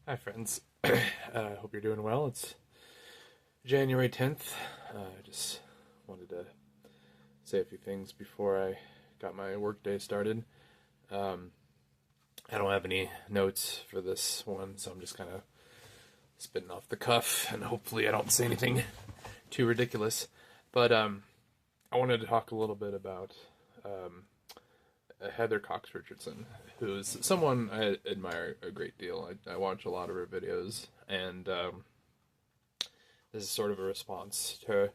Hi, friends. Hope you're doing well. It's January 10th. I just wanted to say a few things before I got my workday started. Um, I don't have any notes for this one, so I'm just kind of spitting off the cuff, and hopefully I don't say anything too ridiculous. But I wanted to talk a little bit about um, Heather Cox Richardson, who's someone I admire a great deal. I watch a lot of her videos, and this is sort of a response to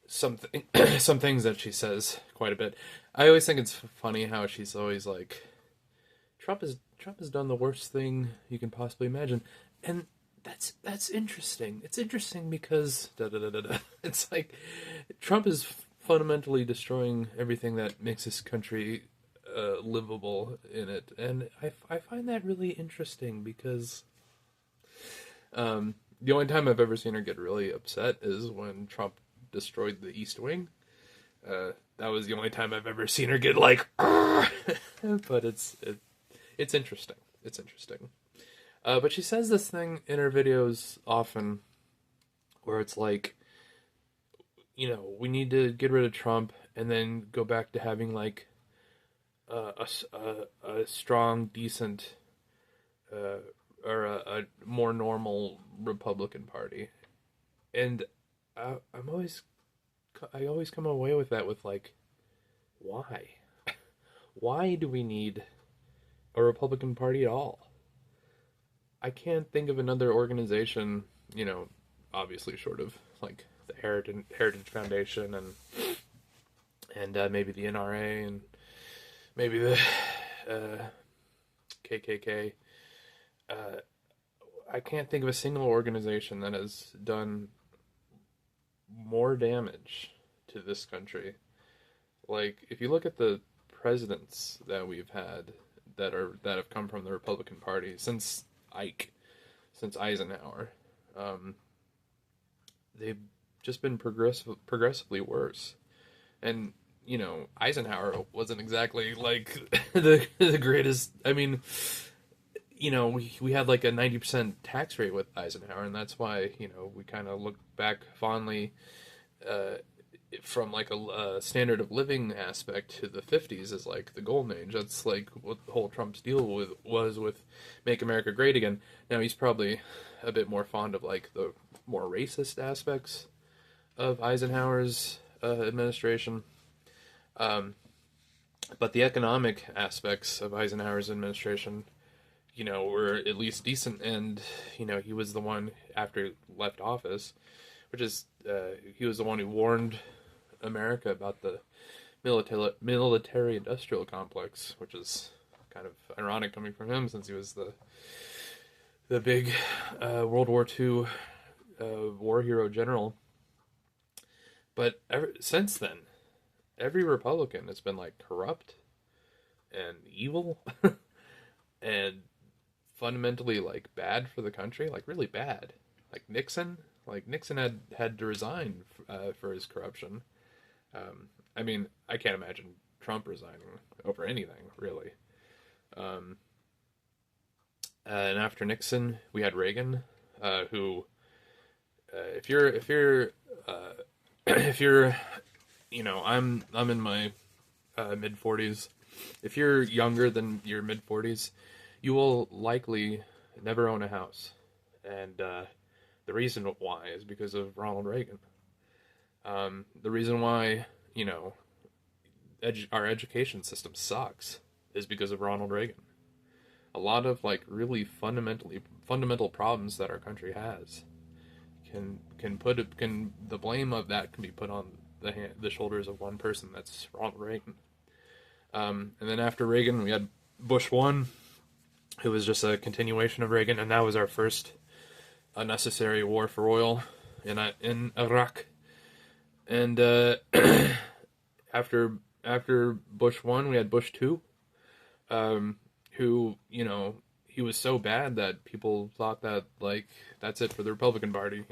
something, some things that she says quite a bit. I always think it's funny how she's always like, Trump has done the worst thing you can possibly imagine, and that's interesting. It's interesting because da da da da da. It's like Trump is fundamentally destroying everything that makes this country livable in it, and I find that really interesting because the only time I've ever seen her get really upset is when Trump destroyed the East Wing. That was the only time I've ever seen her get like, but it's interesting. It's interesting. But she says this thing in her videos often, where it's like, we need to get rid of Trump and then go back to having like a strong, decent, or a more normal Republican Party, and I'm always I always come away with that with like, why? Why do we need a Republican Party at all? I can't think of another organization, obviously short of like the Heritage Foundation and maybe the NRA and maybe the KKK. I can't think of a single organization that has done more damage to this country. Like, if you look at the presidents that we've had that have come from the Republican Party since since Eisenhower, they've just been progressively worse. And Eisenhower wasn't exactly like the greatest. I mean, we had like a 90% tax rate with Eisenhower, and that's why we kind of look back fondly uh, from like a standard of living aspect to the 50s as like the golden age. That's like what the whole Trump's deal was with Make America Great Again. Now he's probably a bit more fond of like the more racist aspects of Eisenhower's administration. But the economic aspects of Eisenhower's administration, were at least decent, and he was the one after he left office, which is he was the one who warned America about the military industrial complex, which is kind of ironic coming from him since he was the big World War II war hero general. But since then, every Republican has been like corrupt and evil and fundamentally like bad for the country, like really bad. Like Nixon had to resign for his corruption. I mean, I can't imagine Trump resigning over anything really. And after Nixon, we had Reagan, who, if you're if you're I'm in my mid 40s. If you're younger than your mid 40s, you will likely never own a house, and the reason why is because of Ronald Reagan. The reason why our education system sucks is because of Ronald Reagan. A lot of like really fundamental problems that our country has can the blame of that can be put on the shoulders of one person. That's Ronald Reagan. And then after Reagan, we had Bush 1, who was just a continuation of Reagan, and that was our first unnecessary war for oil in Iraq. And after Bush 1, we had Bush 2, who he was so bad that people thought that like that's it for the Republican Party.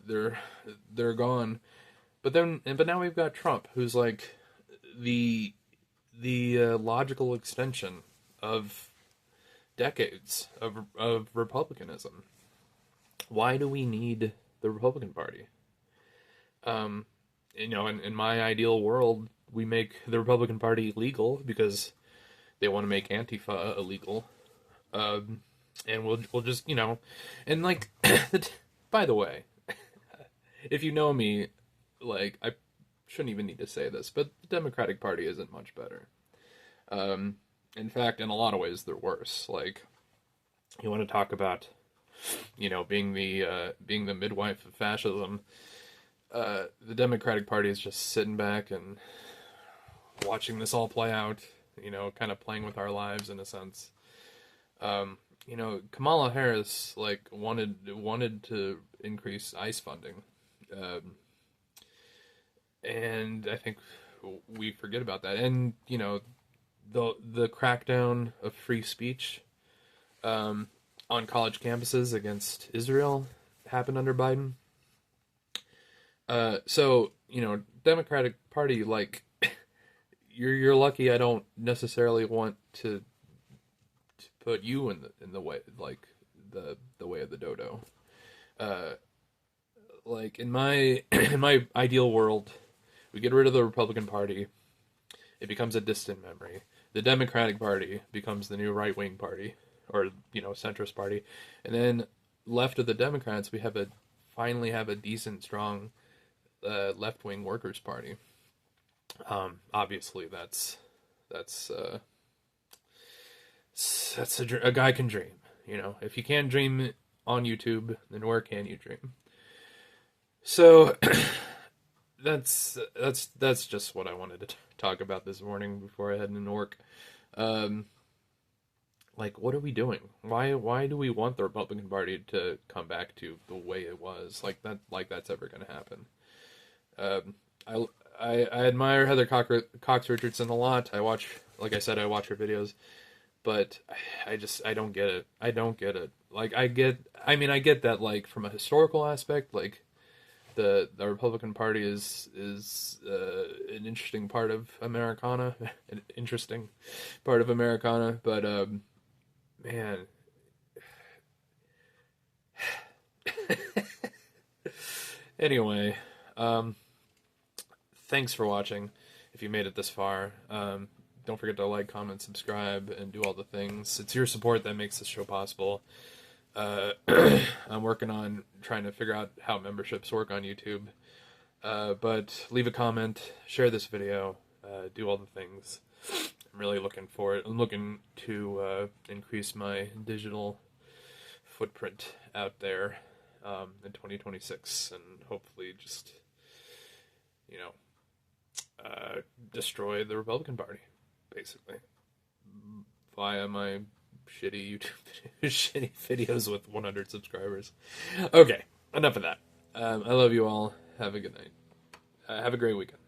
They're gone. But now we've got Trump, who's like the logical extension of decades of republicanism. Why do we need the Republican Party? In my ideal world, we make the Republican Party legal because they want to make Antifa illegal. And we'll just, and like, by the way, if you know me, like, I shouldn't even need to say this, but the Democratic Party isn't much better. In fact, in a lot of ways, they're worse. Like, you want to talk about, being the midwife of fascism. The Democratic Party is just sitting back and watching this all play out, kind of playing with our lives in a sense. Kamala Harris wanted to increase ICE funding, and I think we forget about that. And the crackdown of free speech on college campuses against Israel happened under Biden. So Democratic Party, like, you're lucky. I don't necessarily want to put you in the way, like the way of the dodo. Like in my ideal world, we get rid of the Republican Party. It becomes a distant memory. The Democratic Party becomes the new right-wing party, or centrist party, and then left of the Democrats, we finally have a decent, strong left-wing workers' party. Obviously, that's a guy can dream. If you can't dream on YouTube, then where can you dream? So that's just what I wanted to talk about this morning before I head into work. Like, what are we doing? Why do we want the Republican Party to come back to the way it was? Like that's ever going to happen? I admire Heather Cox Richardson a lot. Like I said, I watch her videos, but I don't get it. I don't get it. Like, I get that, like, from a historical aspect, like, the Republican Party is an interesting part of Americana, but man, anyway, thanks for watching. If you made it this far, don't forget to like, comment, subscribe, and do all the things. It's your support that makes this show possible. I'm working on trying to figure out how memberships work on YouTube. But leave a comment, share this video, do all the things. I'm really looking for it. I'm looking to increase my digital footprint out there in 2026, and hopefully just, destroy the Republican Party, basically, via my shitty videos with 100 subscribers. Okay, enough of that. I love you all. Have a good night. Have a great weekend.